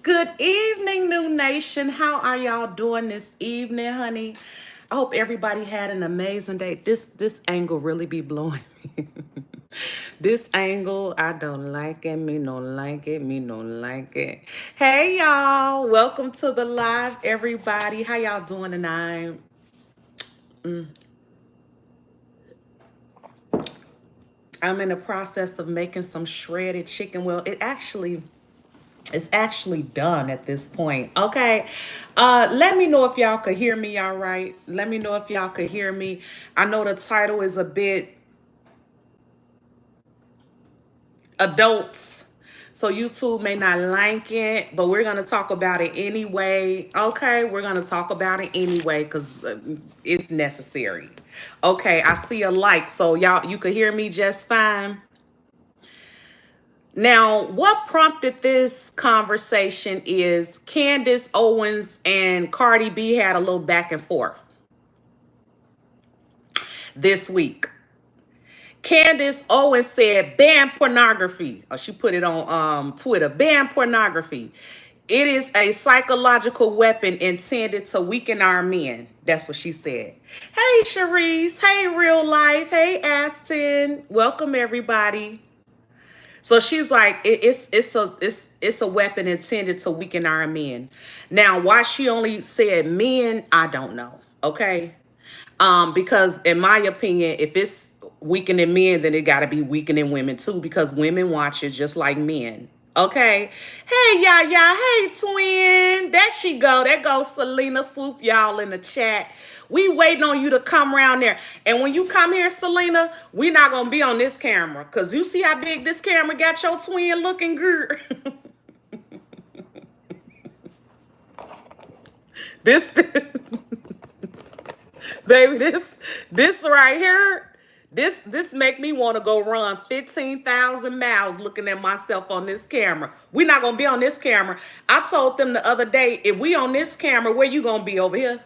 Good evening, New Nation. How are y'all doing this evening, honey? I hope everybody had an amazing day. This angle really be blowing me. This angle, I don't like it. Me don't like it. Me don't like it. Hey, y'all. Welcome to the live, everybody. How y'all doing tonight? I'm in the process of making some shredded chicken. Well, it's actually done at this point. Okay. Let me know if y'all could hear me all right. Let me know if y'all could hear me. I know the title is a bit adults. So YouTube may not like it, but we're going to talk about it anyway. Okay, we're going to talk about it anyway because it's necessary. Okay, I see a like. So y'all, you could hear me just fine. Now, what prompted this conversation is Candace Owens and Cardi B had a little back and forth this week. Candace Owens said, ban pornography. Or she put it on Twitter, ban pornography. It is a psychological weapon intended to weaken our men. That's what she said. Hey, Sharice. Hey, Real Life. Hey, Aston. Welcome, everybody. So she's like, it's a weapon intended to weaken our men. Now, why she only said men, I don't know. Okay, because in my opinion, if it's weakening men, then it got to be weakening women too, because women watch it just like men. Okay. Hey, y'all. Hey, twin. There she go. There goes Selena Swoop, y'all, in the chat. We waiting on you to come around there. And when you come here, Selena, we not going to be on this camera. Because you see how big this camera got your twin looking good. this, baby, this right here. This make me want to go run 15,000 miles looking at myself on this camera. We're not gonna be on this camera. I told them the other day, if we on this camera, where you gonna be over here?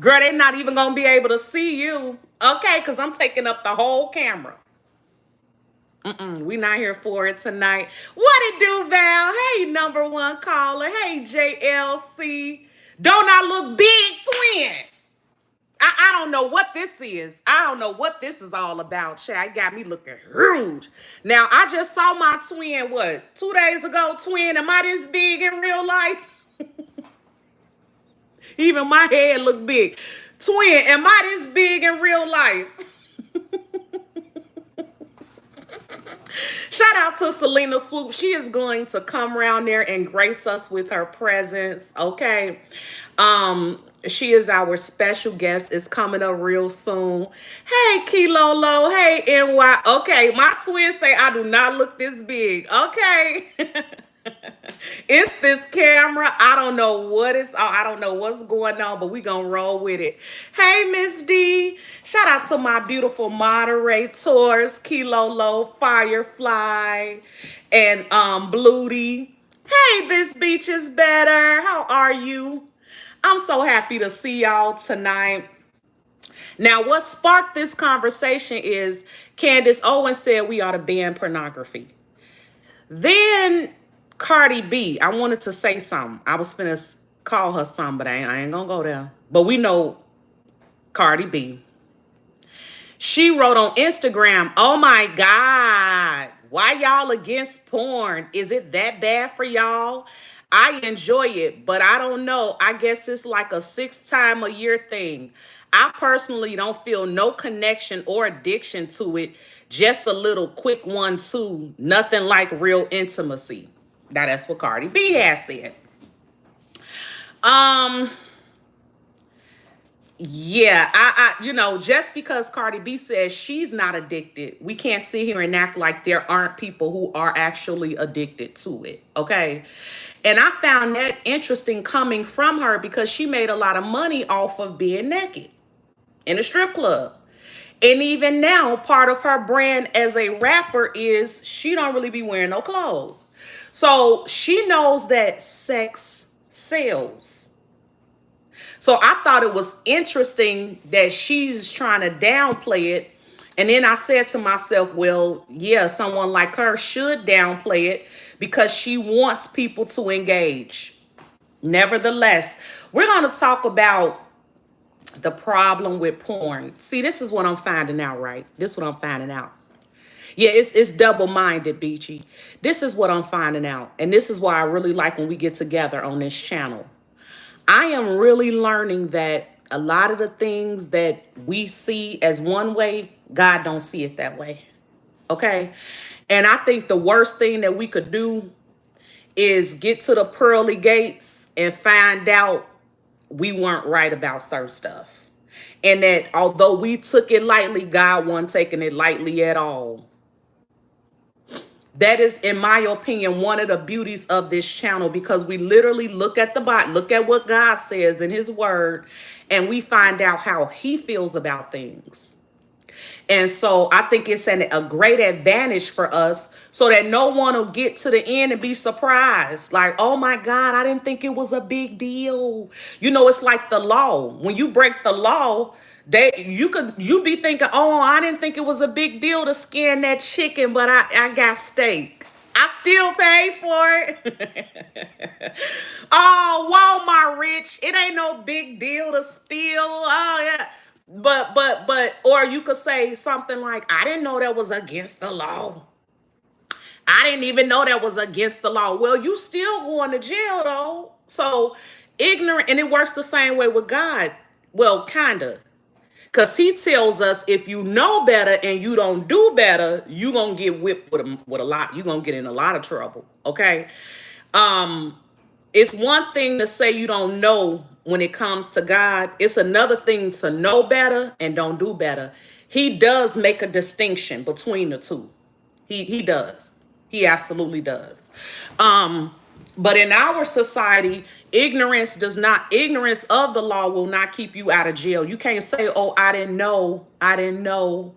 Girl, they not even gonna be able to see you. Okay, because I'm taking up the whole camera. We not here for it tonight. What it do, Val? Hey, number one caller. Hey, JLC. Don't I look big, twin? I don't know what this is. I don't know what this is all about, Chad. Got me looking huge. Now, I just saw my twin, 2 days ago, twin. Am I this big in real life? Even my head look big. Twin, am I this big in real life? Shout out to Selena Swoop. She is going to come around there and grace us with her presence. Okay. She is our special guest. It's coming up real soon. Hey, Kilolo. Hey, NY. Okay, my twins say I do not look this big. Okay. It's this camera. I don't know what it's. I don't know what's going on, but we gonna roll with it. Hey, Miss D. Shout out to my beautiful moderators, Kilolo, Firefly, and Bluty. Hey, this beach is better. How are you? I'm so happy to see y'all tonight. Now, what sparked this conversation is Candace Owens said we ought to ban pornography. Then Cardi B, I wanted to say something. I was finna call her something, but I ain't gonna go there. But we know Cardi B. She wrote on Instagram, oh my God, why y'all against porn? Is it that bad for y'all? I enjoy it, but I don't know. I guess it's like a 6-time-a-year thing. I personally don't feel no connection or addiction to it. Just a little quick one, too. Nothing like real intimacy. Now, that's what Cardi B has said. Yeah, just because Cardi B says she's not addicted, we can't sit here and act like there aren't people who are actually addicted to it. Okay. And I found that interesting coming from her because she made a lot of money off of being naked in a strip club. And even now, part of her brand as a rapper is she don't really be wearing no clothes. So she knows that sex sells. So I thought it was interesting that she's trying to downplay it. And then I said to myself, well, yeah, someone like her should downplay it because she wants people to engage. Nevertheless, we're going to talk about the problem with porn. See, this is what I'm finding out, right? This is what I'm finding out. Yeah, it's double-minded, Beachy. This is what I'm finding out. And this is why I really like when we get together on this channel. I am really learning that a lot of the things that we see as one way, God don't see it that way. Okay? And I think the worst thing that we could do is get to the pearly gates and find out we weren't right about certain stuff. And that although we took it lightly, God wasn't taking it lightly at all. That is, in my opinion, one of the beauties of this channel, because we literally look at the Bible, look at what God says in his word, and we find out how he feels about things. And so I think it's a great advantage for us so that no one will get to the end and be surprised. Like, oh my God, I didn't think it was a big deal. You know, it's like the law. When you break the law, you be thinking, oh, I didn't think it was a big deal to skin that chicken, but I got steak. I still pay for it. Oh, Walmart rich. It ain't no big deal to steal. Oh yeah. But, or you could say something like, I didn't know that was against the law. I didn't even know that was against the law. Well, you still going to jail though. So ignorant, and it works the same way with God. Well, kind of. Because he tells us if you know better and you don't do better, you're going to get whipped with a lot. You're going to get in a lot of trouble. Okay. It's one thing to say you don't know when it comes to God. It's another thing to know better and don't do better. He does make a distinction between the two. He does. He absolutely does. But in our society, ignorance of the law will not keep you out of jail. You can't say, oh, I didn't know. I didn't know.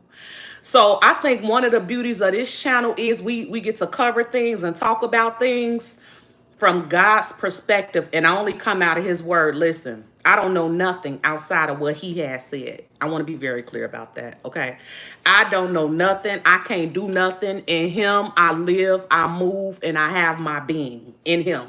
So I think one of the beauties of this channel is we get to cover things and talk about things from God's perspective, and I only come out of his word. Listen, I don't know nothing outside of what he has said. I want to be very clear about that, okay? I don't know nothing. I can't do nothing. In him, I live, I move, and I have my being in him.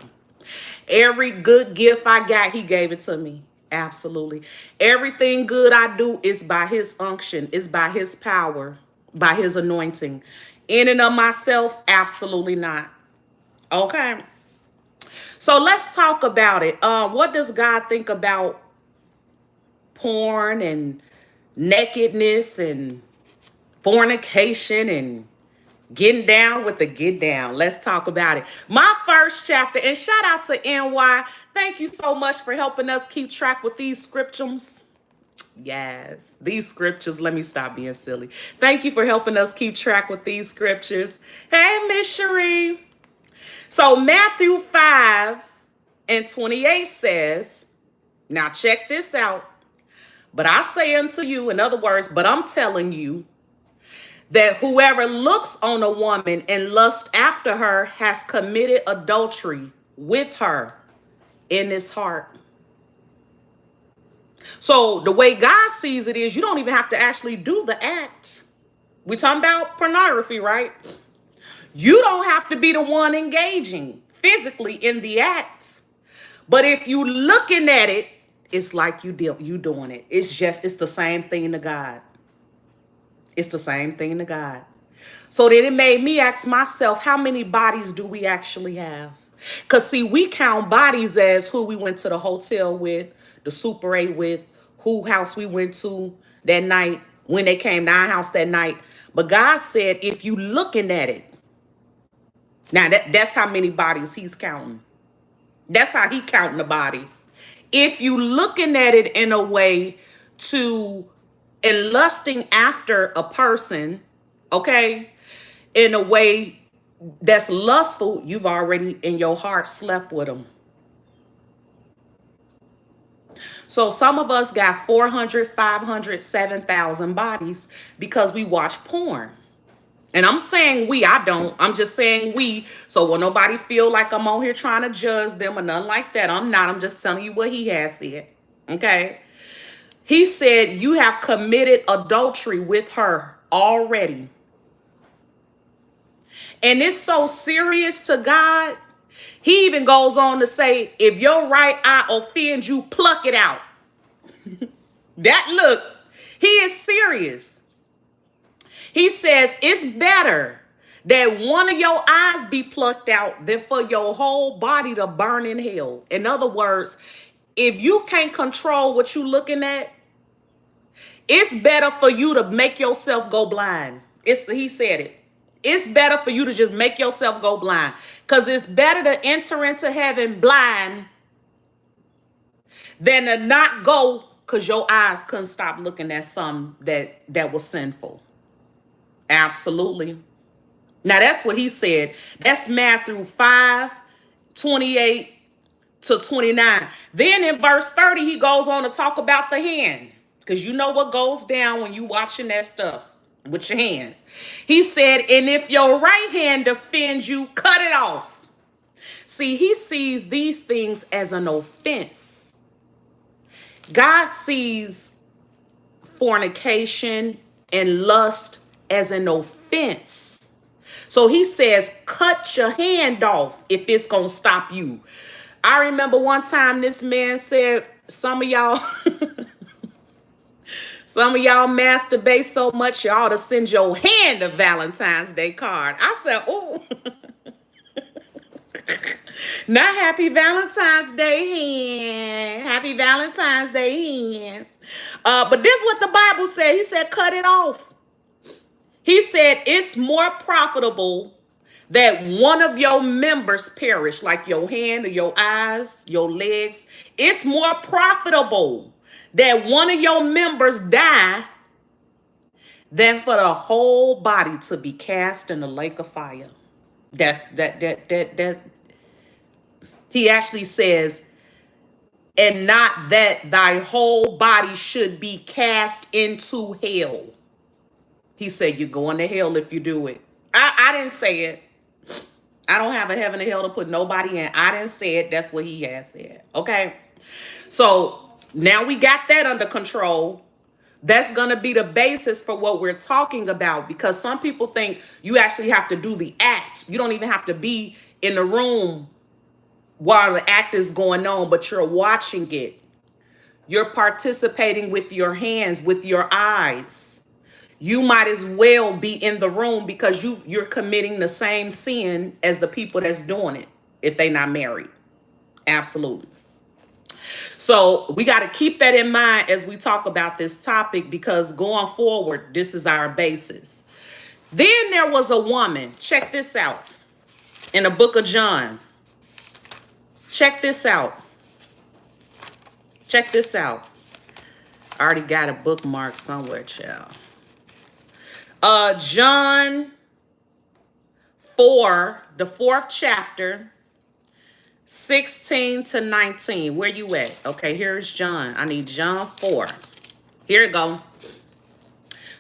Every good gift I got, he gave it to me. Absolutely. Everything good I do is by his unction, is by his power, by his anointing. In and of myself, absolutely not. Okay. So let's talk about it. What does God think about porn and nakedness and fornication and getting down with the get down? Let's talk about it. My first chapter, and shout out to NY. Thank you so much for helping us keep track with these scriptures. Yes, these scriptures. Let me stop being silly. Thank you for helping us keep track with these scriptures. Hey, Miss Cherie. So Matthew 5:28 says, now check this out. But I say unto you, in other words, but I'm telling you that whoever looks on a woman and lusts after her has committed adultery with her in his heart. So the way God sees it is you don't even have to actually do the act. We're talking about pornography, right? You don't have to be the one engaging physically in the act. But if you looking at it, it's like you doing it. It's the same thing to God. It's the same thing to God. So then it made me ask myself, how many bodies do we actually have? Because see, we count bodies as who we went to the hotel with, the Super 8 with, who house we went to that night, when they came to our house that night. But God said, if you looking at it, now that's how many bodies he's counting. That's how he counting the bodies. If you looking at it in a way and lusting after a person, okay, in a way that's lustful, you've already in your heart slept with them. So some of us got 400, 500, 7,000 bodies because we watch porn. And I'm saying we, I don't. I'm just saying we. So will nobody feel like I'm on here trying to judge them or nothing like that. I'm not. I'm just telling you what he has said. Okay. He said you have committed adultery with her already. And it's so serious to God. He even goes on to say, if your right eye offends you, pluck it out. That look, he is serious. He says it's better that one of your eyes be plucked out than for your whole body to burn in hell. In other words, if you can't control what you're looking at, it's better for you to make yourself go blind. He said it. It's better for you to just make yourself go blind. Because it's better to enter into heaven blind than to not go because your eyes couldn't stop looking at something that was sinful. Absolutely. Now that's what he said. That's Matthew 5:28 to 29. Then in verse 30, he goes on to talk about the hand. Because you know what goes down when you watching that stuff with your hands. He said, and if your right hand offends you, cut it off. See, he sees these things as an offense. God sees fornication and lust as an offense. So he says, cut your hand off if it's going to stop you. I remember one time this man said, some of y'all masturbate so much you ought to send your hand a Valentine's Day card. I said, oh, not happy Valentine's Day hand. Happy Valentine's Day hand. But this is what the Bible said. He said, cut it off. He said, it's more profitable that one of your members perish, like your hand or your eyes, your legs. It's more profitable that one of your members die than for the whole body to be cast in the lake of fire. That he actually says, and not that thy whole body should be cast into hell. He said, you're going to hell if you do it. I didn't say it. I don't have a heaven and hell to put nobody in. I didn't say it. That's what he has said. Okay. So now we got that under control. That's going to be the basis for what we're talking about, because some people think you actually have to do the act. You don't even have to be in the room while the act is going on, but you're watching it. You're participating with your hands, with your eyes. You might as well be in the room because you're committing the same sin as the people that's doing it if they're not married. Absolutely. So we got to keep that in mind as we talk about this topic, because going forward, this is our basis. Then there was a woman. Check this out. In the book of John. Check this out. Check this out. I already got a bookmark somewhere, child. John 4, the 4th chapter, 16 to 19. Where you at? Okay, here's John. I need John 4. Here it go.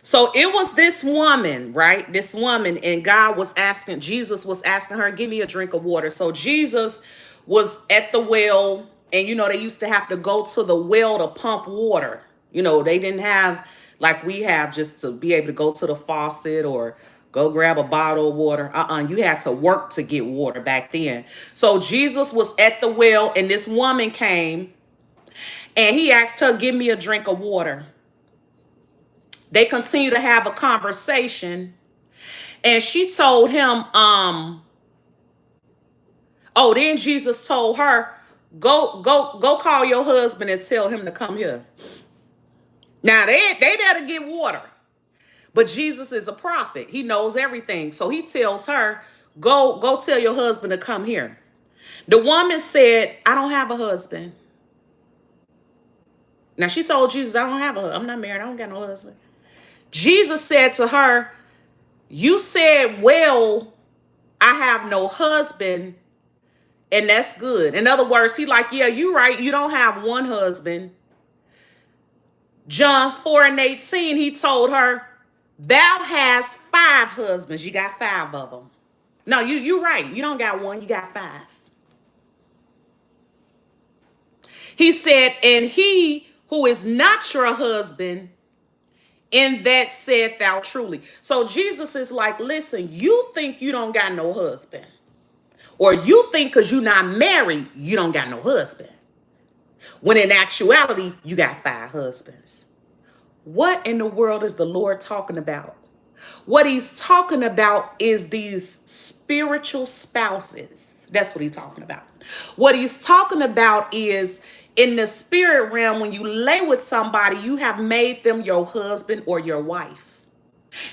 So it was this woman, right? This woman, and Jesus was asking her, give me a drink of water. So Jesus was at the well, and they used to have to go to the well to pump water. They didn't have like we have, just to be able to go to the faucet or go grab a bottle of water. You had to work to get water back then. So Jesus was at the well, and this woman came, and he asked her, give me a drink of water. They continue to have a conversation, and she told him, then Jesus told her, go call your husband and tell him to come here. Now they better get water. But Jesus is a prophet. He knows everything. So he tells her, go tell your husband to come here. The woman said, I don't have a husband. Now she told Jesus, I'm not married. I don't got no husband. Jesus said to her, you said, well, I have no husband, and that's good. In other words, he like, yeah, you right. You don't have one husband. John 4:18, he told her, thou hast 5 husbands. You got 5 of them. No, you right. You don't got one. You got 5. He said, and he who is not your husband In that said thou truly. So Jesus is like, listen, you think you don't got no husband. Or you think because you're not married, you don't got no husband. When in actuality, you got 5 husbands. What in the world is the Lord talking about? What he's talking about is these spiritual spouses. That's what he's talking about. What he's talking about is in the spirit realm, when you lay with somebody, you have made them your husband or your wife.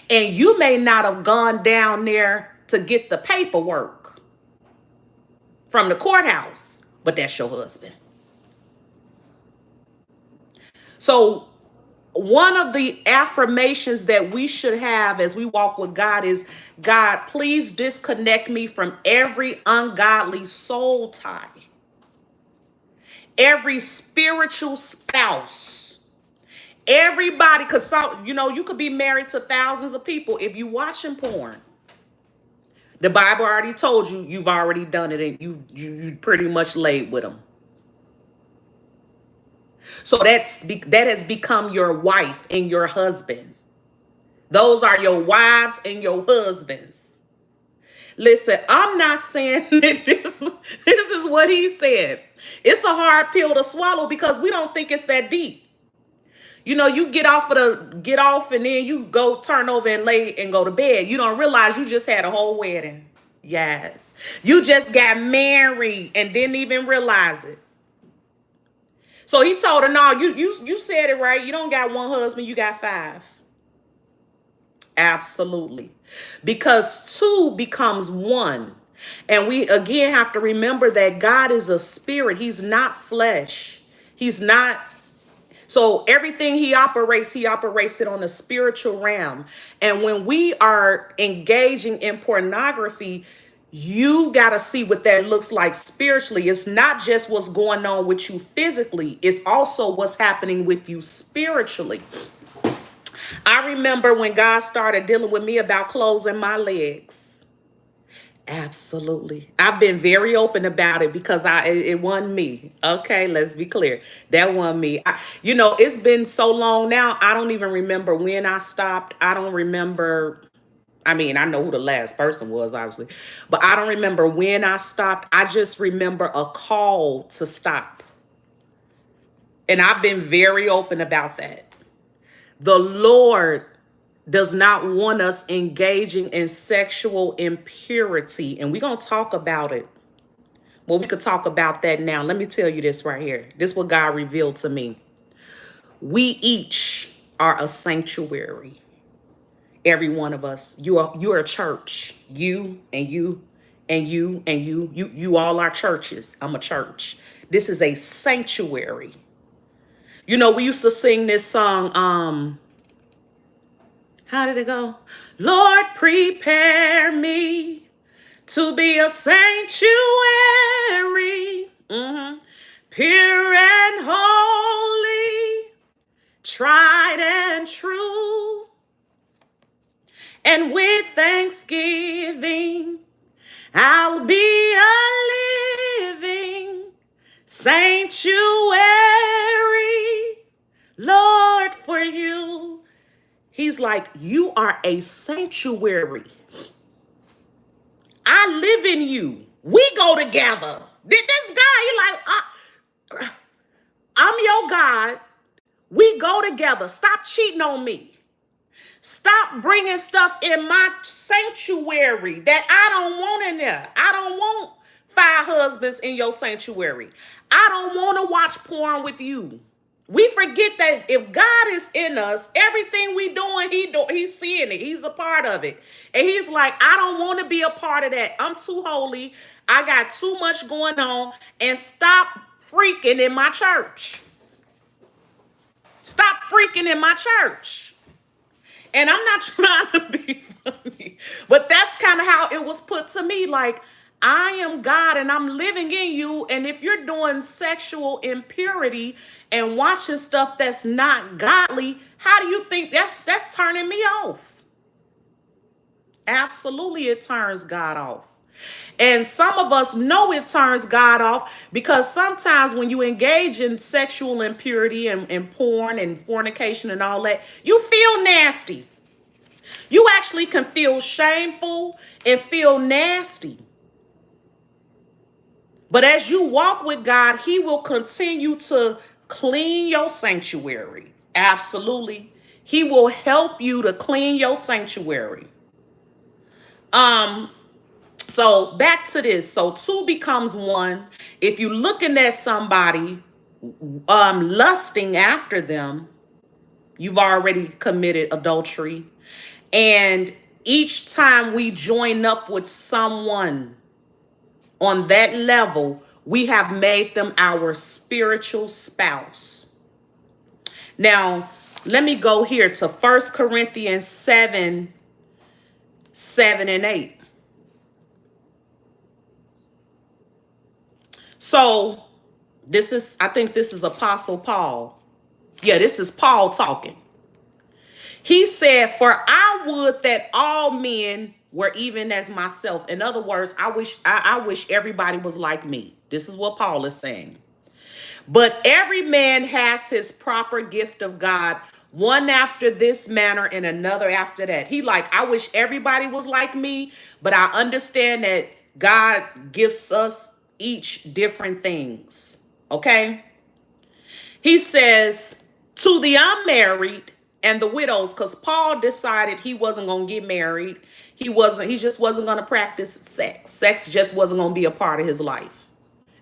And you may not have gone down there to get the paperwork from the courthouse, but that's your husband. So one of the affirmations that we should have as we walk with God is, God, please disconnect me from every ungodly soul tie, every spiritual spouse, everybody, because you could be married to thousands of people. If you watching porn, the Bible already told you you've already done it, and you pretty much laid with them. So that has become your wife and your husband. Those are your wives and your husbands. Listen, I'm not saying that this is what he said. It's a hard pill to swallow because we don't think it's that deep. You get off and then you go turn over and lay and go to bed. You don't realize you just had a whole wedding. Yes. You just got married and didn't even realize it. So he told her, no, you said it right. You don't got one husband, you got 5. Absolutely. Because 2 becomes 1. And we again have to remember that God is a spirit. He's not flesh. He's not. So everything he operates it on a spiritual realm. And when we are engaging in pornography, you got to see what that looks like spiritually. It's not just what's going on with you physically. It's also what's happening with you spiritually. I remember when God started dealing with me about closing my legs. Absolutely. I've been very open about it because it wasn't me. Okay, let's be clear. That wasn't me. It's been so long now, I don't even remember when I stopped. I don't remember. I mean, I know who the last person was, obviously, but I don't remember when I stopped. I just remember a call to stop. And I've been very open about that. The Lord does not want us engaging in sexual impurity. And we're going to talk about it. Well, we could talk about that now. Let me tell you this right here. This is what God revealed to me. We each are a sanctuary. Every one of us. You're a church. You and you and you and you all are churches. I'm a church. This is a sanctuary. We used to sing this song, how did it go? Lord, prepare me to be a sanctuary, pure and holy, tried and true. And with thanksgiving, I'll be a living sanctuary, Lord, for you. He's like, you are a sanctuary. I live in you. We go together. This guy, he like, I'm your God. We go together. Stop cheating on me. Stop bringing stuff in my sanctuary that I don't want in there. I don't want 5 husbands in your sanctuary. I don't want to watch porn with you. We forget that if God is in us, everything we doing, he's seeing it. He's a part of it. And he's like, I don't want to be a part of that. I'm too holy. I got too much going on. And stop freaking in my church. Stop freaking in my church. And I'm not trying to be funny, but that's kind of how it was put to me. Like, I am God and I'm living in you. And if you're doing sexual impurity and watching stuff that's not godly, how do you think that's turning me off? Absolutely, it turns God off. And some of us know it turns God off because sometimes when you engage in sexual impurity and porn and fornication and all that, you feel nasty. You actually can feel shameful and feel nasty. But as you walk with God, He will continue to clean your sanctuary. Absolutely. He will help you to clean your sanctuary. Um, so back to this. So two becomes one. If you're looking at somebody, lusting after them, you've already committed adultery. And each time we join up with someone on that level, we have made them our spiritual spouse. Now, let me go here to 1 Corinthians 7:7 and 8. So I think this is Apostle Paul. Yeah, this is Paul talking. He said, "For I would that all men were even as myself." In other words, I wish everybody was like me. This is what Paul is saying. "But every man has his proper gift of God, one after this manner and another after that." He like, I wish everybody was like me, but I understand that God gives us each different things. Okay? He says, "To the unmarried and the widows," because Paul decided he wasn't going to get married. He just wasn't going to practice sex. Sex just wasn't going to be a part of his life.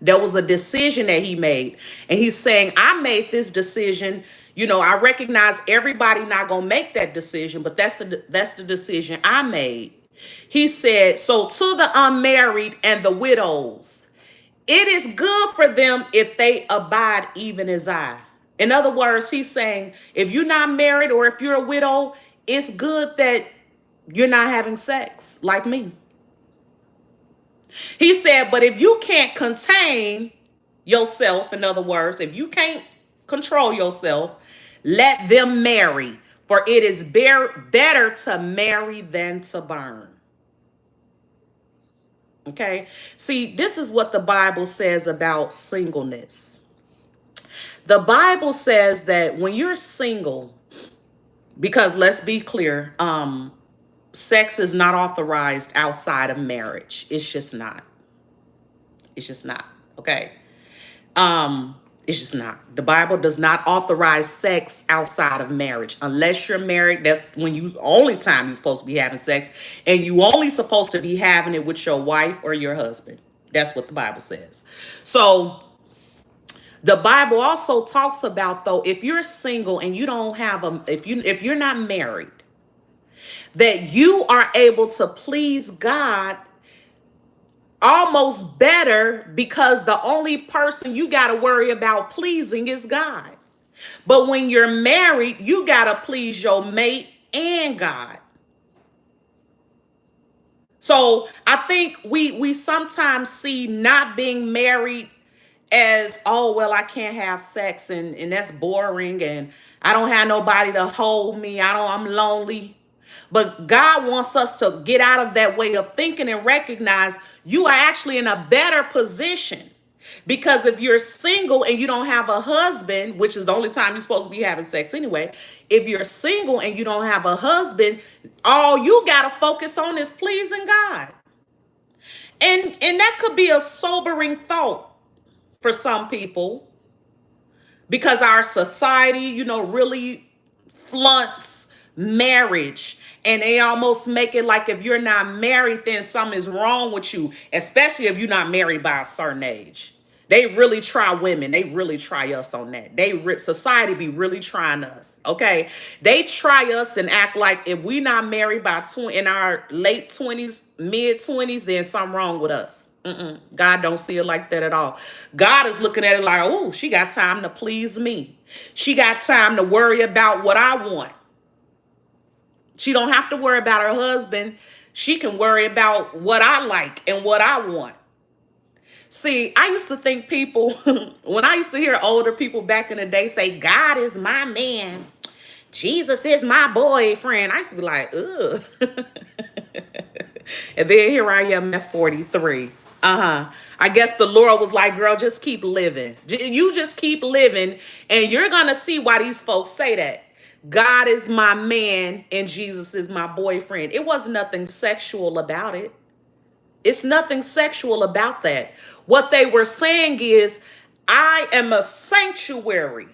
There was a decision that he made. And he's saying, I made this decision. You know, I recognize everybody not going to make that decision, but that's the decision I made. He said, "So to the unmarried and the widows, it is good for them if they abide even as I." In other words, he's saying, if you're not married or if you're a widow, it's good that you're not having sex like me. He said, "But if you can't contain yourself, in other words, if you can't control yourself, let them marry, for it is better to marry than to burn." Okay. See, this is what the Bible says about singleness. The Bible says that when you're single, because let's be clear, sex is not authorized outside of marriage. It's just not. It's just not. Okay. It's just not. The Bible does not authorize sex outside of marriage. Unless you're married, that's when only time you're supposed to be having sex, and you only supposed to be having it with your wife or your husband. That's what the Bible says. So the Bible also talks about, though, if you're single and you don't have if you're not married, that you are able to please God almost better, because the only person you got to worry about pleasing is God. But when you're married, you got to please your mate and God. So I think we sometimes see not being married as, oh, well, I can't have sex and that's boring and I don't have nobody to hold me. I'm lonely. But God wants us to get out of that way of thinking and recognize you are actually in a better position. Because if you're single and you don't have a husband, which is the only time you're supposed to be having sex anyway, if you're single and you don't have a husband, all you got to focus on is pleasing God. And that could be a sobering thought for some people, because our society, really flaunts marriage, and they almost make it like if you're not married, then something is wrong with you, especially if you're not married by a certain age. They really try women. They really try us on that. Society be really trying us. Okay, they try us and act like if we not married by in our late 20s, mid 20s, then something wrong with us. God don't see it like that at all. God is looking at it like, oh, she got time to please me. She got time to worry about what I want. She don't have to worry about her husband. She can worry about what I like and what I want. See, I used to think people, when I used to hear older people back in the day say, God is my man, Jesus is my boyfriend, I used to be like, ugh. And then here I am at 43. I guess the Lord was like, girl, just keep living. You just keep living, and you're going to see why these folks say that. God is my man and Jesus is my boyfriend. It was nothing sexual about it. It's nothing sexual about that. What they were saying is, I am a sanctuary.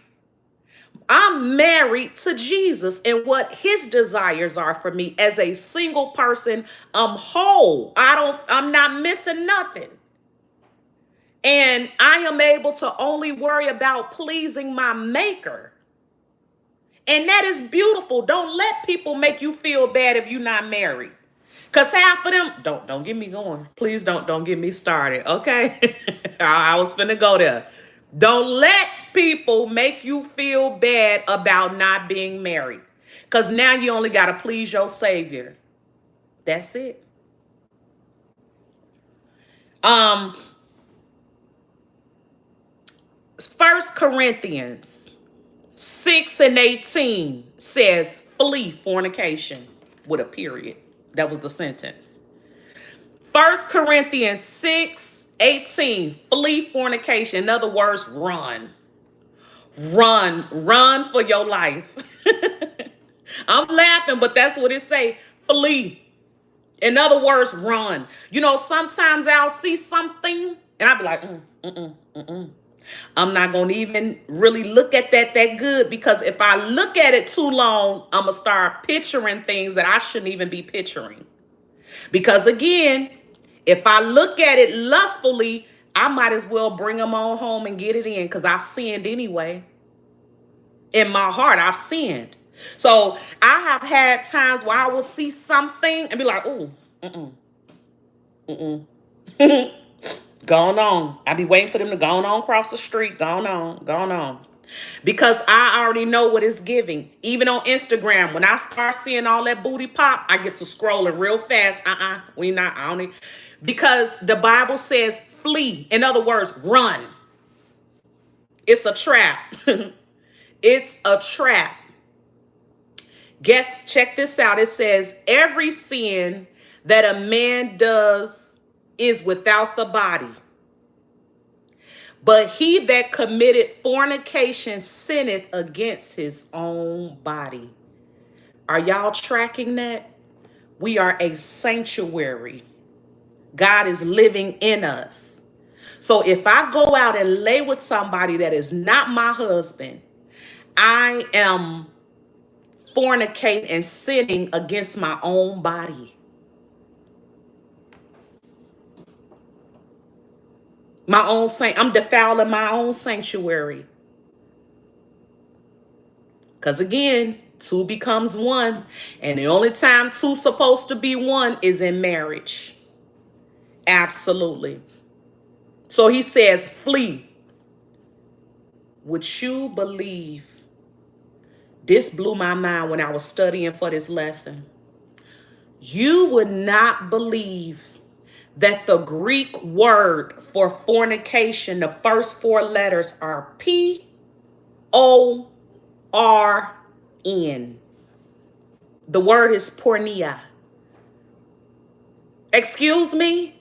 I'm married to Jesus, and what his desires are for me as a single person, I'm whole. I'm not missing nothing. And I am able to only worry about pleasing my maker. And that is beautiful. Don't let people make you feel bad if you're not married. Cause half of them, don't get me going. Please don't get me started. Okay. I was finna go there. Don't let people make you feel bad about not being married. Cause now you only gotta please your savior. That's it. First Corinthians 6:18 says, flee fornication with a period. That was the sentence. First Corinthians 6:18, flee fornication. In other words, run. Run for your life. I'm laughing, but that's what it say. Flee. In other words, run. You know, sometimes I'll see something and I'll be like, I'm not going to even really look at that good, because if I look at it too long, I'm going to start picturing things that I shouldn't even be picturing. Because again, if I look at it lustfully, I might as well bring them on home and get it in, because I've sinned anyway. In my heart, I've sinned. So I have had times where I will see something and be like, ooh, going on. I be waiting for them to go on across the street. Going on. Because I already know what it's giving. Even on Instagram, when I start seeing all that booty pop, I get to scrolling real fast. Because the Bible says flee. In other words, run. It's a trap. It's a trap. Check this out. It says, every sin that a man does is without the body. But he that committed fornication sinneth against his own body. Are y'all tracking that? We are a sanctuary. God is living in us. So if I go out and lay with somebody that is not my husband, I am fornicating and sinning against my own body. I'm defiling my own sanctuary. Because again, two becomes one. And the only time two's supposed to be one is in marriage. Absolutely. So he says, flee. Would you believe? This blew my mind when I was studying for this lesson. You would not believe that the Greek word for fornication, the first four letters are P-O-R-N. The word is porneia. Excuse me?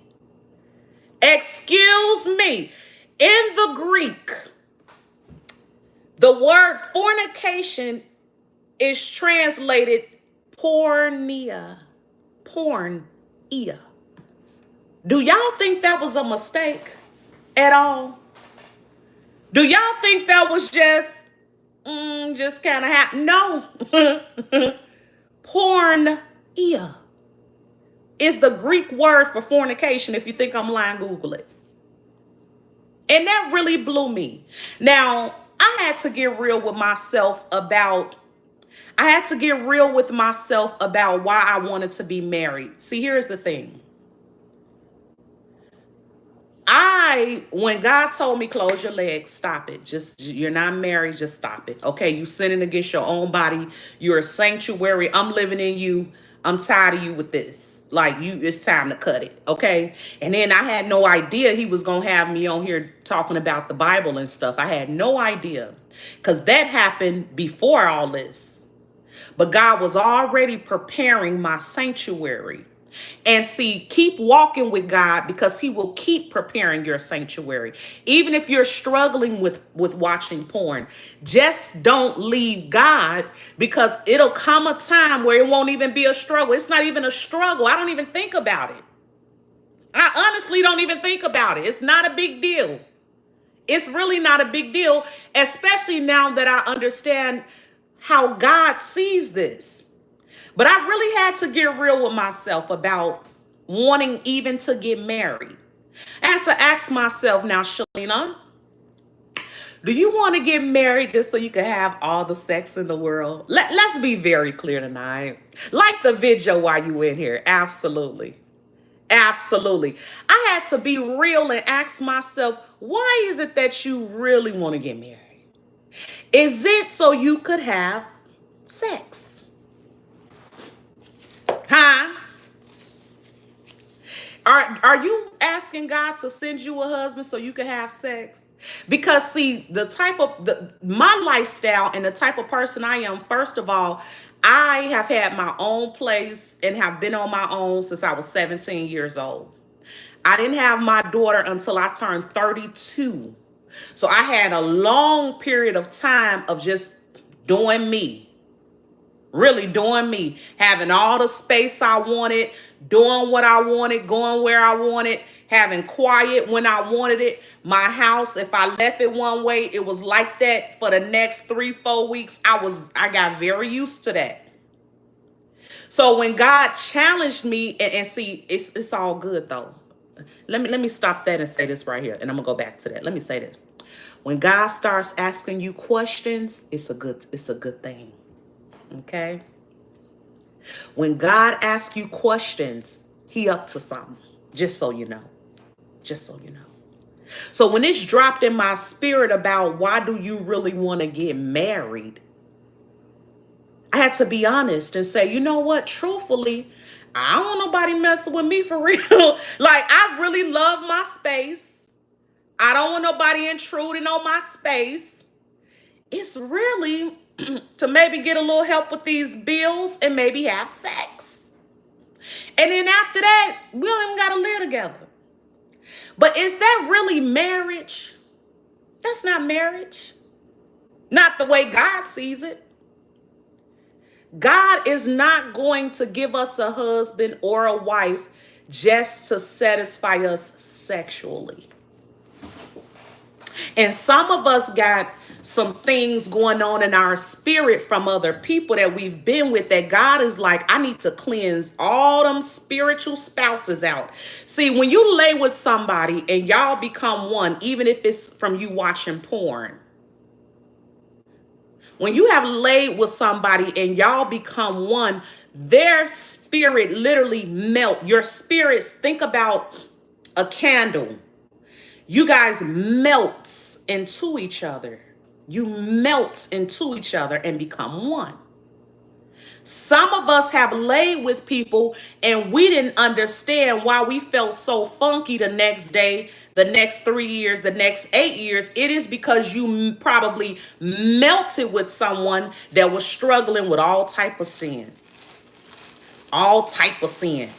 Excuse me. In the Greek, the word fornication is translated porneia. Porneia. Do y'all think that was a mistake at all? Do y'all think that was just kind of happened? No. Porneia is the Greek word for fornication. If you think I'm lying, Google it. And that really blew me. Now, I had to get real with myself about why I wanted to be married. See, here's the thing. When God told me, close your legs, stop it. You're not married, just stop it. Okay, you sinning against your own body. You're a sanctuary. I'm living in you. I'm tired of you with this. It's time to cut it. Okay. And then I had no idea he was going to have me on here talking about the Bible and stuff. I had no idea, because that happened before all this. But God was already preparing my sanctuary. And see, keep walking with God, because he will keep preparing your sanctuary. Even if you're struggling with watching porn, just don't leave God, because it'll come a time where it won't even be a struggle. It's not even a struggle. I don't even think about it. I honestly don't even think about it. It's not a big deal. It's really not a big deal, especially now that I understand how God sees this. But I really had to get real with myself about wanting even to get married. I had to ask myself, now, Shalina, do you want to get married just so you can have all the sex in the world? Let's be very clear tonight. Like the video while you in here. Absolutely. Absolutely. I had to be real and ask myself, why is it that you really want to get married? Is it so you could have sex? Huh? Are you asking God to send you a husband so you can have sex? Because see, the type of my lifestyle and the type of person I am, first of all, I have had my own place and have been on my own since I was 17 years old. I didn't have my daughter until I turned 32. So I had a long period of time of just doing me. Really doing me, having all the space I wanted, doing what I wanted, going where I wanted, having quiet when I wanted it. My house, if I left it one way, it was like that for the next 3-4 weeks. I got very used to that. So when God challenged me, and see, it's all good though. Let me stop that and say this right here, and I'm gonna go back to that. Let me say this. When God starts asking you questions, it's a good thing. Okay? When God asks you questions, he up to something. Just so you know. Just so you know. So when it's dropped in my spirit about why do you really want to get married, I had to be honest and say, you know what? Truthfully, I don't want nobody messing with me for real. Like, I really love my space. I don't want nobody intruding on my space. It's really to maybe get a little help with these bills and maybe have sex. And then after that, we don't even got to live together. But is that really marriage? That's not marriage. Not the way God sees it. God is not going to give us a husband or a wife just to satisfy us sexually. And some of us got some things going on in our spirit from other people that we've been with, that God is like, I need to cleanse all them spiritual spouses out. See, when you lay with somebody and y'all become one, even if it's from you watching porn, when you have laid with somebody and y'all become one, their spirit literally melt. Your spirits, think about a candle. You guys melt into each other. You melt into each other and become one. Some of us have laid with people and we didn't understand why we felt so funky the next day, the next 3 years, the next 8 years. It is because you probably melted with someone that was struggling with all type of sin. All type of sin.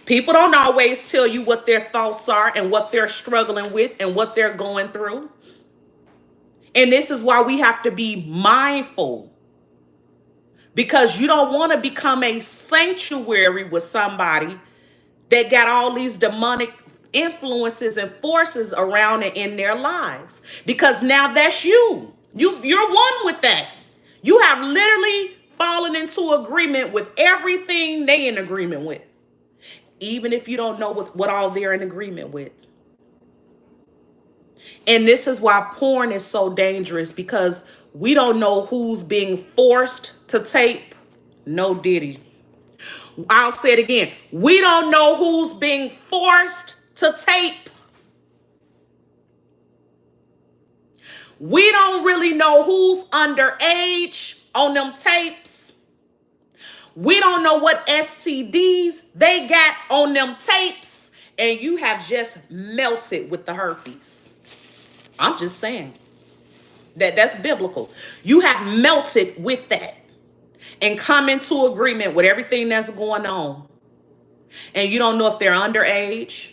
People don't always tell you what their thoughts are and what they're struggling with and what they're going through. And this is why we have to be mindful, because you don't want to become a sanctuary with somebody that got all these demonic influences and forces around and in their lives. Because now that's you. You're one with that. You have literally fallen into agreement with everything they in agreement with, even if you don't know what all they're in agreement with. And this is why porn is so dangerous, because we don't know who's being forced to tape. No diddy. I'll say it again. We don't know who's being forced to tape. We don't really know who's underage on them tapes. We don't know what STDs they got on them tapes. And you have just melted with the herpes. I'm just saying that's biblical. You have melted with that and come into agreement with everything that's going on. And you don't know if they're underage.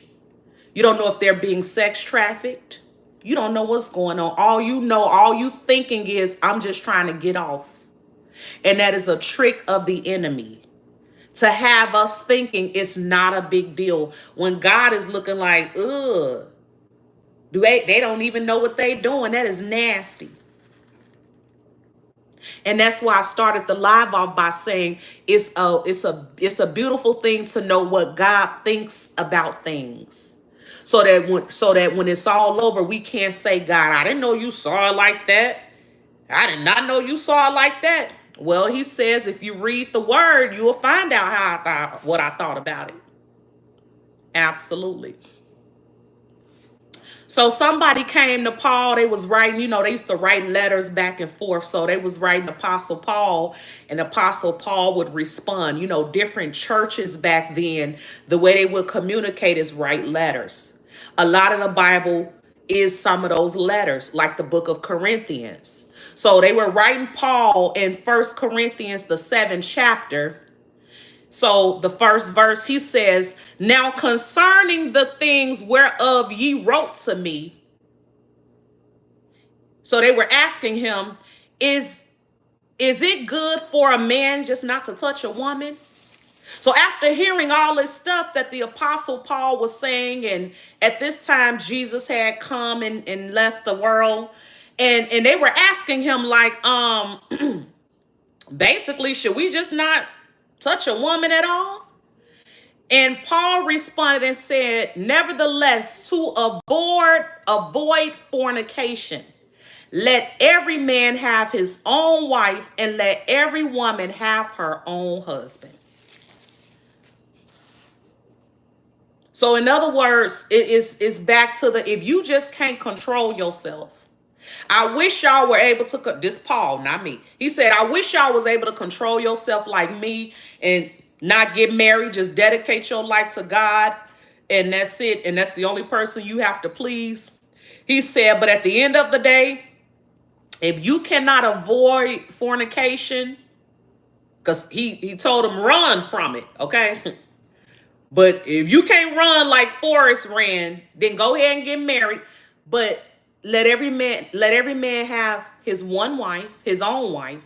You don't know if they're being sex trafficked. You don't know what's going on. All you know, all you thinking is, I'm just trying to get off. And that is a trick of the enemy to have us thinking it's not a big deal when God is looking like, ugh, they don't even know what they doing. That is nasty. And that's why I started the live off by saying it's a beautiful thing to know what God thinks about things. So that when it's all over, we can't say, God, I didn't know you saw it like that. I did not know you saw it like that. Well, he says if you read the word, you will find out how I thought what I thought about it. Absolutely. So somebody came to Paul. They was writing, they used to write letters back and forth. So they was writing Apostle Paul, and Apostle Paul would respond. Different churches back then, the way they would communicate is write letters. A lot of the Bible is some of those letters, like the book of Corinthians. So they were writing Paul in First Corinthians, the 7th chapter. So the first verse, he says, now concerning the things whereof ye wrote to me. So they were asking him, is it good for a man just not to touch a woman? So after hearing all this stuff that the Apostle Paul was saying, and at this time Jesus had come and left the world, and they were asking him like, basically, should we just not touch a woman at all? And Paul responded and said, nevertheless, to avoid fornication, let every man have his own wife, and let every woman have her own husband. So in other words, it's back to the, if you just can't control yourself. I wish y'all were able to, this Paul, not me. He said, I wish y'all was able to control yourself like me and not get married, just dedicate your life to God, and that's it. And that's the only person you have to please. He said, but at the end of the day, if you cannot avoid fornication, because he told him run from it, okay? But if you can't run like Forrest ran, then go ahead and get married. But let every man have his one wife, his own wife,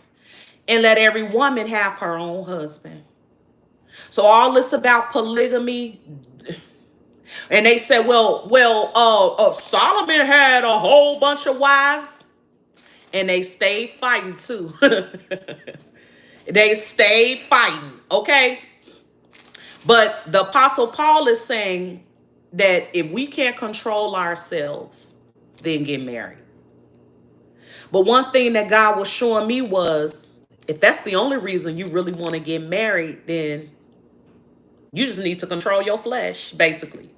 and let every woman have her own husband. So all this about polygamy, and they said, Solomon had a whole bunch of wives, and they stayed fighting too. They stayed fighting, okay? But the Apostle Paul is saying that if we can't control ourselves, then get married. But one thing that God was showing me was, if that's the only reason you really want to get married, then you just need to control your flesh, basically.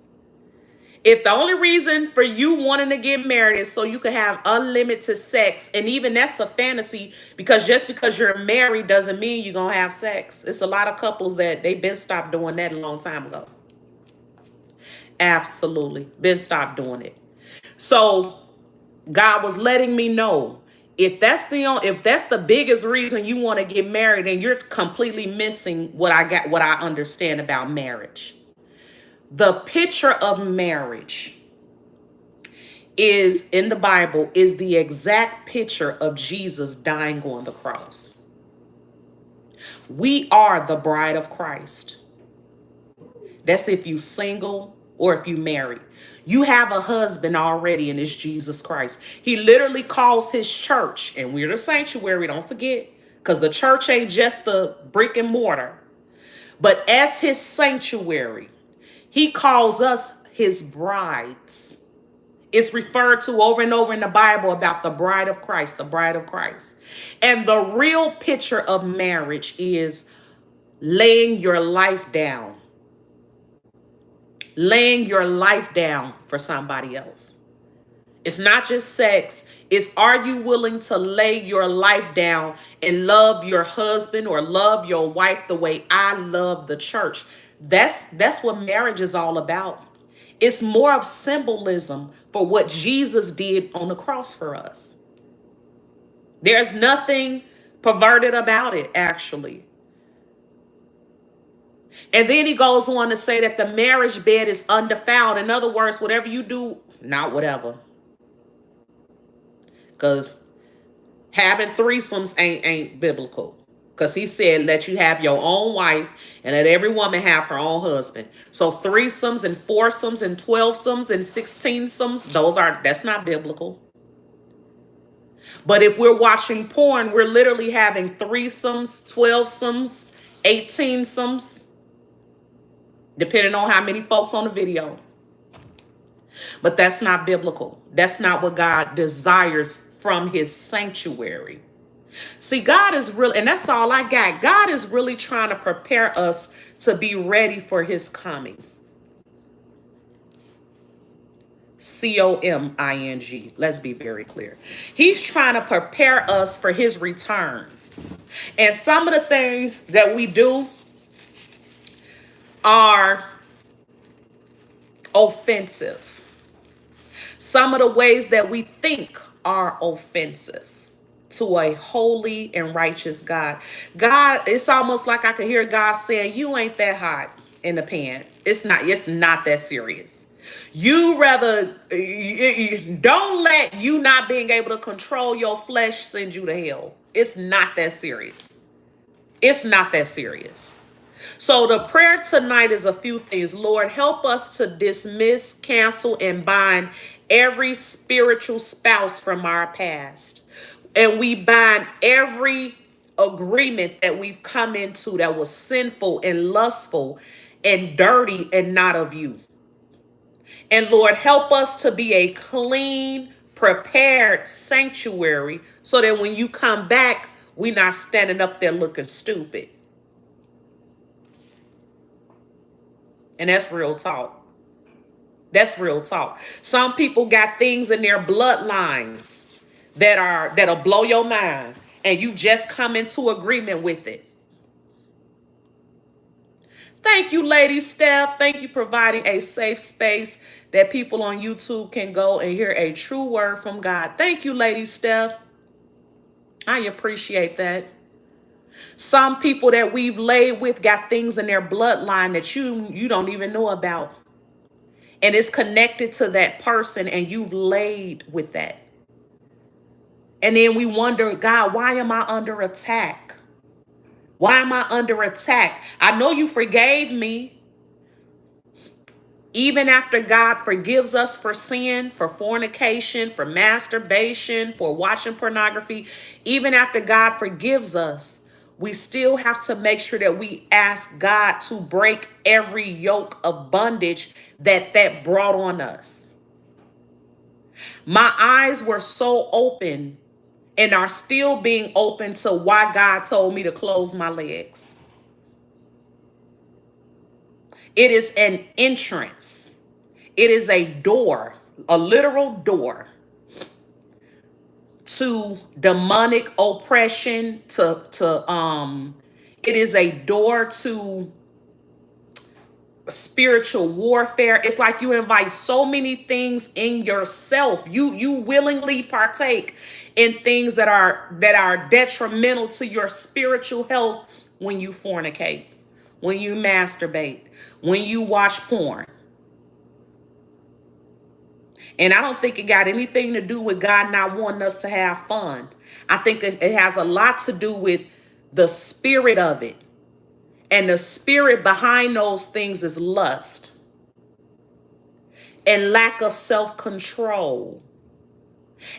If the only reason for you wanting to get married is so you can have unlimited sex, and even that's a fantasy, because just because you're married doesn't mean you're going to have sex. It's a lot of couples that they've been stopped doing that a long time ago. Absolutely. Been stopped doing it. So God was letting me know, if that's the biggest reason you want to get married, then you're completely missing what I understand about marriage. The picture of marriage is in the Bible is the exact picture of Jesus dying on the cross. We are the bride of Christ. That's if you single or if you married. You have a husband already, and it's Jesus Christ. He literally calls his church, and we're the sanctuary, don't forget, because the church ain't just the brick and mortar. But as his sanctuary, he calls us his brides. It's referred to over and over in the Bible about the bride of Christ, the bride of Christ. And the real picture of marriage is laying your life down. Laying your life down for somebody else. It's not just sex. It's, are you willing to lay your life down and love your husband or love your wife the way I love the church? That's what marriage is all about. It's more of symbolism for what Jesus did on the cross for us. There's nothing perverted about it, actually. And then he goes on to say that the marriage bed is undefiled. In other words, whatever you do, not whatever. Because having threesomes ain't biblical. Because he said, let you have your own wife and let every woman have her own husband. So threesomes and foursomes and 12somes and 16somes, that's not biblical. But if we're watching porn, we're literally having threesomes, 12somes, 18somes, depending on how many folks on the video. But that's not biblical. That's not what God desires from his sanctuary. See, God is really, and that's all I got. God is really trying to prepare us to be ready for his coming. COMING. Let's be very clear. He's trying to prepare us for his return. And some of the things that we do are offensive. Some of the ways that we think are offensive to a holy and righteous God. God, it's almost like I could hear God saying, you ain't that hot in the pants. It's not that serious. You rather, don't let you not being able to control your flesh send you to hell. It's not that serious. It's not that serious. So the prayer tonight is a few things. Lord, help us to dismiss, cancel, and bind every spiritual spouse from our past. And we bind every agreement that we've come into that was sinful and lustful and dirty and not of you. And Lord, help us to be a clean, prepared sanctuary so that when you come back, we're not standing up there looking stupid. And that's real talk. That's real talk. Some people got things in their bloodlines that'll blow your mind, and you just come into agreement with it. Thank you, Lady Steph. Thank you providing a safe space that people on YouTube can go and hear a true word from God. Thank you, Lady Steph. I appreciate that. Some people that we've laid with got things in their bloodline that you don't even know about. And it's connected to that person, and you've laid with that. And then we wonder, God, why am I under attack? Why am I under attack? I know you forgave me. Even after God forgives us for sin, for fornication, for masturbation, for watching pornography, even after God forgives us, we still have to make sure that we ask God to break every yoke of bondage that brought on us. My eyes were so open and are still being open to why God told me to close my legs. It is an entrance. It is a door, a literal door to demonic oppression, it is a door to spiritual warfare. It's like you invite so many things in yourself. You willingly partake in things that are detrimental to your spiritual health when you fornicate, when you masturbate, when you watch porn. And I don't think it got anything to do with God not wanting us to have fun. I think it has a lot to do with the spirit of it. And the spirit behind those things is lust and lack of self-control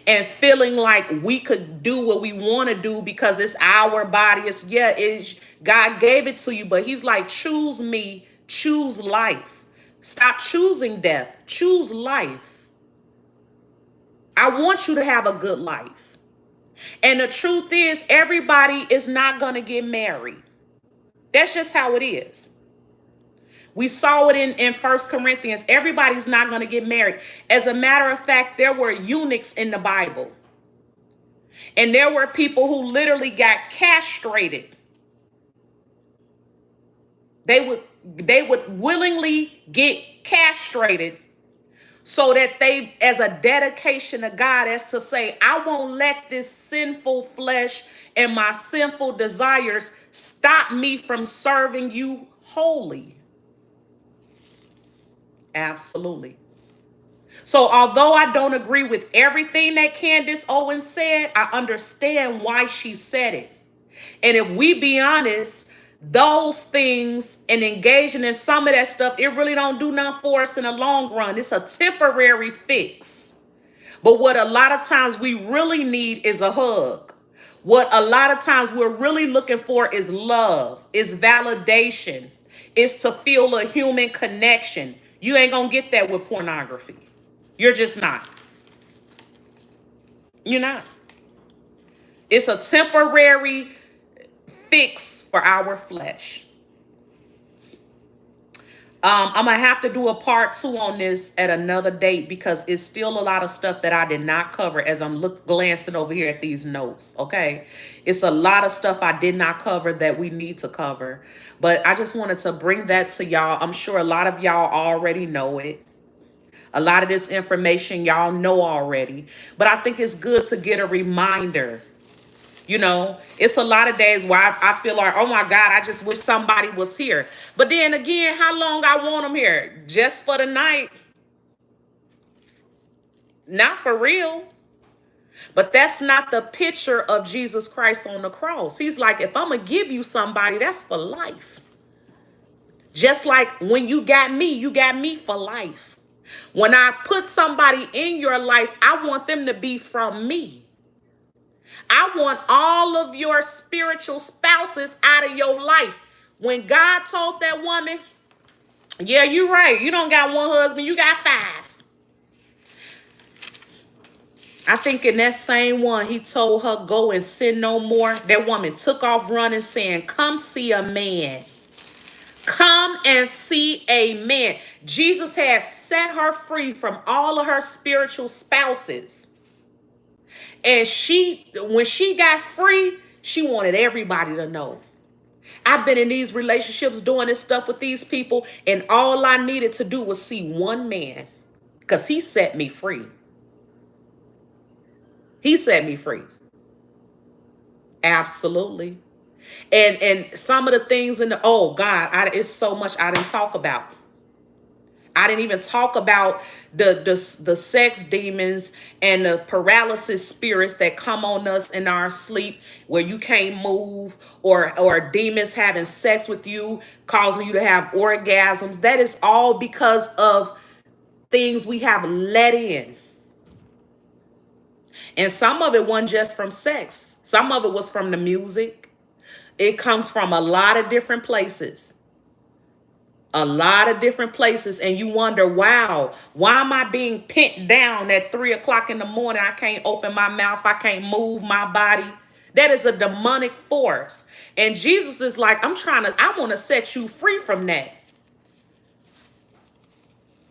and feeling like we could do what we want to do because it's our body. God gave it to you, but he's like, choose me, choose life. Stop choosing death, choose life. I want you to have a good life. And the truth is, everybody is not going to get married. That's just how it is. We saw it in 1 Corinthians. Everybody's not going to get married. As a matter of fact, there were eunuchs in the Bible. And there were people who literally got castrated. They would willingly get castrated so that they, as a dedication to God, as to say, I won't let this sinful flesh and my sinful desires stop me from serving you holy. Absolutely. So although I don't agree with everything that Candace Owens said, I understand why she said it. And if we be honest, those things and engaging in some of that stuff, it really don't do nothing for us in the long run. It's a temporary fix. But what a lot of times we really need is a hug. What a lot of times we're really looking for is love, is validation, is to feel a human connection. You ain't gonna get that with pornography. You're just not. You're not. It's a temporary fix for our flesh. I'm gonna have to do a part 2 on this at another date because it's still a lot of stuff that I did not cover as I'm glancing over here at these notes. Okay, it's a lot of stuff I did not cover that we need to cover, but I just wanted to bring that to y'all. I'm sure a lot of y'all already know it. A lot of this information y'all know already, but I think it's good to get a reminder. You know, it's a lot of days where I feel like, oh my God, I just wish somebody was here. But then again, how long I want them here? Just for the night? Not for real. But that's not the picture of Jesus Christ on the cross. He's like, if I'm going to give you somebody, that's for life. Just like when you got me for life. When I put somebody in your life, I want them to be from me. I want all of your spiritual spouses out of your life. When God told that woman, yeah, you're right. You don't got one husband, you got 5. I think in that same one, he told her, go and sin no more. That woman took off running saying, come see a man. Come and see a man. Jesus has set her free from all of her spiritual spouses. And when she got free, she wanted everybody to know. I've been in these relationships doing this stuff with these people, and all I needed to do was see one man because he set me free. He set me free. Absolutely. And some of the things oh God, it's so much I didn't talk about. I didn't even talk about the sex demons and the paralysis spirits that come on us in our sleep where you can't move, or demons having sex with you, causing you to have orgasms. That is all because of things we have let in. And some of it wasn't just from sex. Some of it was from the music. It comes from a lot of different places. A lot of different places, and you wonder, wow, why am I being pinned down at 3 o'clock in the morning? I can't open my mouth. I can't move my body. That is a demonic force. And Jesus is like, I want to set you free from that.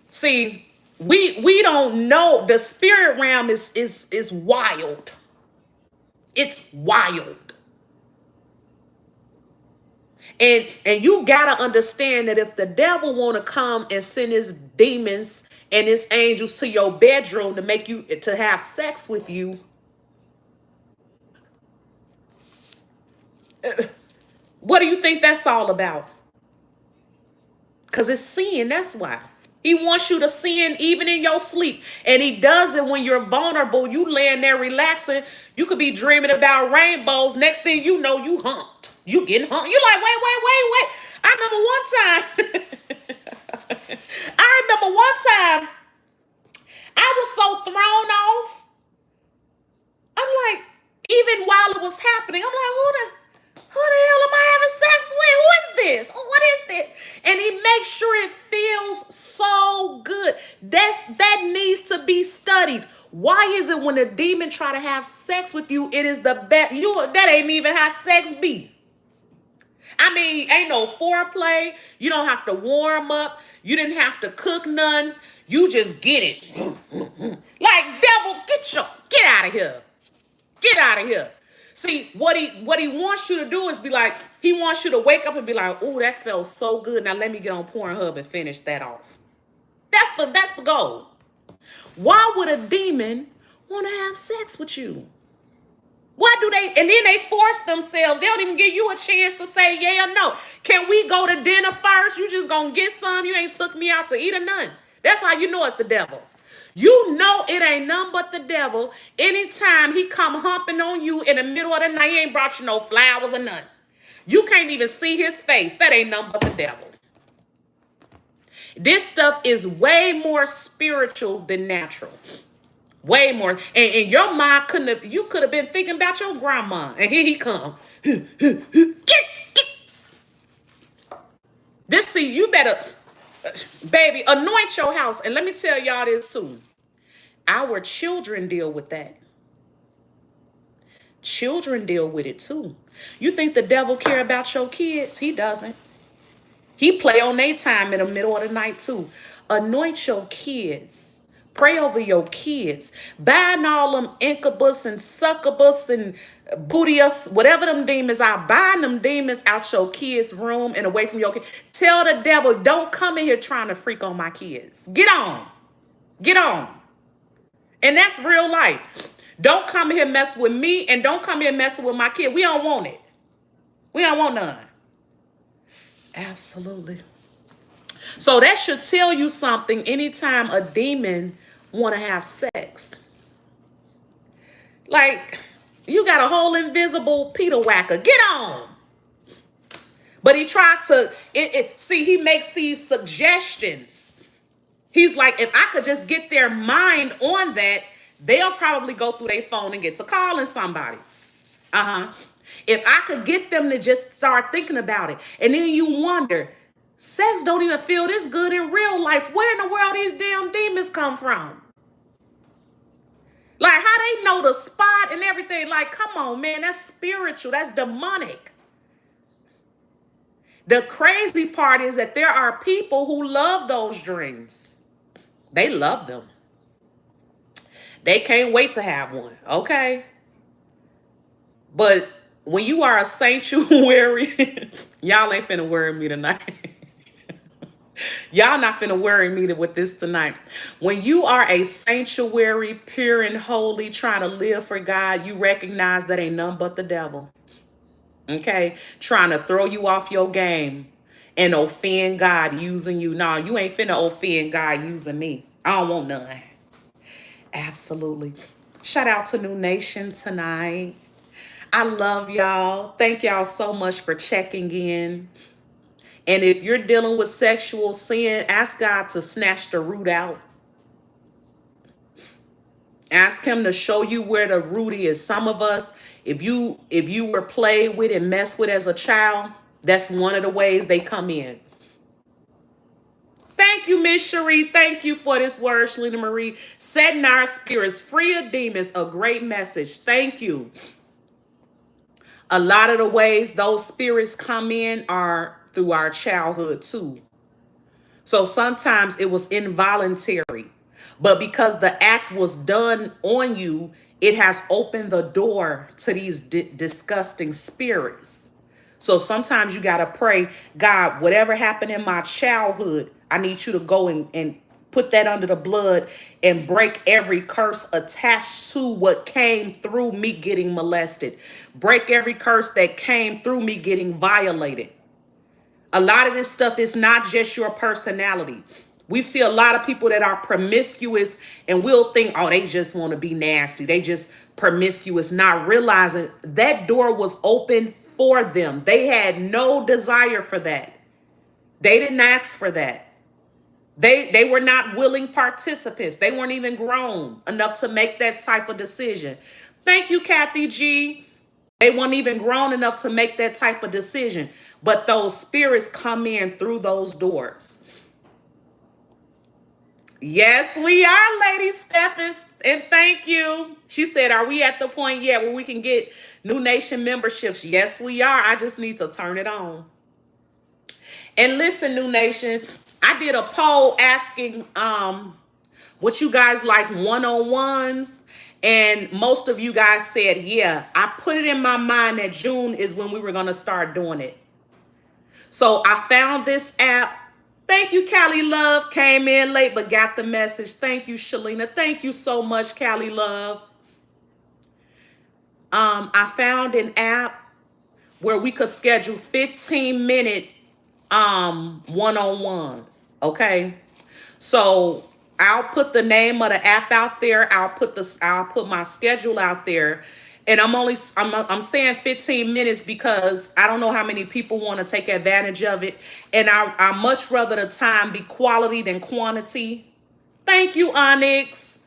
See, we don't know. The spirit realm is wild. It's wild. And you gotta understand that if the devil want to come and send his demons and his angels to your bedroom to make you to have sex with you, what do you think that's all about? Because it's sin. That's why. He wants you to sin even in your sleep. And he does it when you're vulnerable. You laying there relaxing. You could be dreaming about rainbows. Next thing you know, you humped. You getting humped. You're like, wait. I remember one time. I remember one time I was so thrown off. I'm like, even while it was happening, I'm like, who the hell am I having sex with? Who is this? What is this? And he makes sure it feels so good. That needs to be studied. Why is it when a demon try to have sex with you, it is the best? That ain't even how sex be. I mean, ain't no foreplay. You don't have to warm up. You didn't have to cook none. You just get it. Like, devil, get out of here. Get out of here. See, what he wants you to do is be like, he wants you to wake up and be like, oh, that felt so good. Now let me get on Pornhub and finish that off. That's the goal. Why would a demon want to have sex with you? Why do they? And then they force themselves. They don't even give you a chance to say yeah or no. Can we go to dinner first? You just gonna get some. You ain't took me out to eat or nothing. That's how you know it's the devil. You know it ain't none but the devil. Anytime he come humping on you in the middle of the night, he ain't brought you no flowers or nothing. You can't even see his face. That ain't none but the devil. This stuff is way more spiritual than natural. Way more. And your mind you could have been thinking about your grandma. And here he come. This, see, you better, baby, anoint your house. And let me tell y'all this too. Our children deal with that. Children deal with it too. You think the devil care about your kids? He doesn't. He play on their time in the middle of the night too. Anoint your kids. Pray over your kids. Bind all them incubus and succubus and bootius, whatever them demons are. Bind them demons out your kids' room and away from your kids. Tell the devil, don't come in here trying to freak on my kids. Get on. Get on. And that's real life. Don't come here mess with me, and don't come here messing with my kid. We don't want it. We don't want none. Absolutely. So that should tell you something anytime a demon want to have sex. Like, you got a whole invisible Peter whacker. Get on. But he tries to, see, he makes these suggestions. He's like, if I could just get their mind on that, they'll probably go through their phone and get to calling somebody. If I could get them to just start thinking about it. And then you wonder, sex don't even feel this good in real life. Where in the world these damn demons come from? Like, how they know the spot and everything. Like, come on, man, that's spiritual. That's demonic. The crazy part is that there are people who love those dreams. They love them. They can't wait to have one, okay? But when you are a sanctuary, y'all ain't finna worry me tonight. Y'all not finna worry me with this tonight. When you are a sanctuary, pure and holy, trying to live for God, you recognize that ain't none but the devil. Okay? Trying to throw you off your game and offend God using you. No, you ain't finna offend God using me. I don't want none. Absolutely. Shout out to New Nation tonight. I love y'all. Thank y'all so much for checking in. And if you're dealing with sexual sin, ask God to snatch the root out. Ask him to show you where the root is. Some of us, if you were played with and messed with as a child, that's one of the ways they come in. Thank you, Miss Cherie. Thank you for this word, Shalina Marie. Setting our spirits free of demons, a great message. Thank you. A lot of the ways those spirits come in are through our childhood too. So sometimes it was involuntary, but because the act was done on you, it has opened the door to these disgusting spirits. So sometimes you got to pray, God, whatever happened in my childhood, I need you to go and put that under the blood and break every curse attached to what came through me getting molested. Break every curse that came through me getting violated. A lot of this stuff is not just your personality. We see a lot of people that are promiscuous and we'll think, oh, they just want to be nasty. They just promiscuous, not realizing that door was open for them. They had no desire for that. They didn't ask for that. They were not willing participants. They weren't even grown enough to make that type of decision. Thank you, Kathy G. They weren't even grown enough to make that type of decision. But those spirits come in through those doors. Yes, we are, Lady Stephens. And thank you. She said, are we at the point yet where we can get New Nation memberships? Yes, we are. I just need to turn it on. And listen, New Nation, I did a poll asking what you guys like one-on-ones. And most of you guys said, yeah. I put it in my mind that June is when we were going to start doing it. So I found this app. Thank you, Callie Love. Came in late, but got the message. Thank you, Shalina. Thank you so much, Callie Love. I found an app where we could schedule 15-minute one-on-ones. Okay. So I'll put the name of the app out there. I'll put my schedule out there. And I'm saying 15 minutes because I don't know how many people want to take advantage of it. And I much rather the time be quality than quantity. Thank you, Onyx.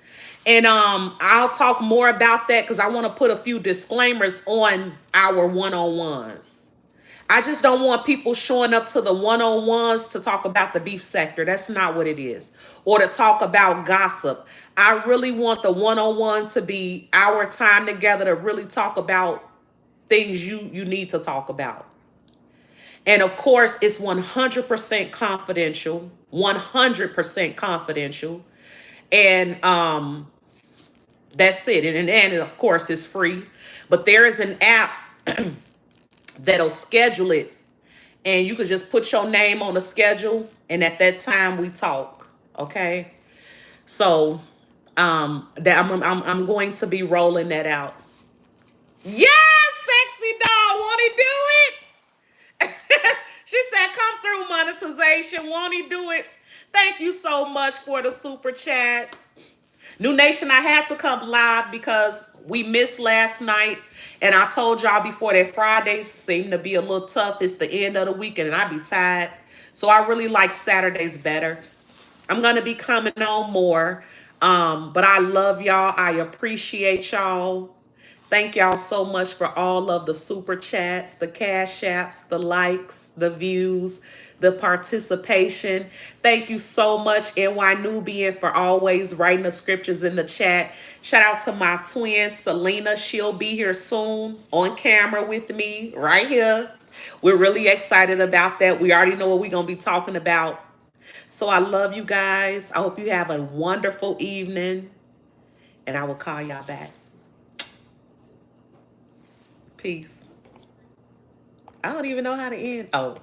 And I'll talk more about that because I want to put a few disclaimers on our one-on-ones. I just don't want people showing up to the one-on-ones to talk about the beef sector. That's not what it is. Or to talk about gossip. I really want the one-on-one to be our time together to really talk about things you need to talk about. And of course, it's 100% confidential. 100% confidential. And that's it. And of course, it's free. But there is an app that'll schedule it, and you could just put your name on the schedule, and at that time we talk. Okay. So that I'm going to be rolling that out. Yes, sexy doll, won't he do it? She said come through, monetization, won't he do it? Thank you so much for the super chat. New Nation, I had to come live because we missed last night. And I told y'all before that Fridays seem to be a little tough. It's the end of the weekend and I be tired. So I really like Saturdays better. I'm going to be coming on more. But I love y'all. I appreciate y'all. Thank y'all so much for all of the super chats, the cash apps, the likes, the views, the participation. Thank you so much, NY Nubian, for always writing the scriptures in the chat. Shout out to my twin, Selena. She'll be here soon on camera with me right here. We're really excited about that. We already know what we're going to be talking about. So I love you guys. I hope you have a wonderful evening. And I will call y'all back. Peace. I don't even know how to end. Oh.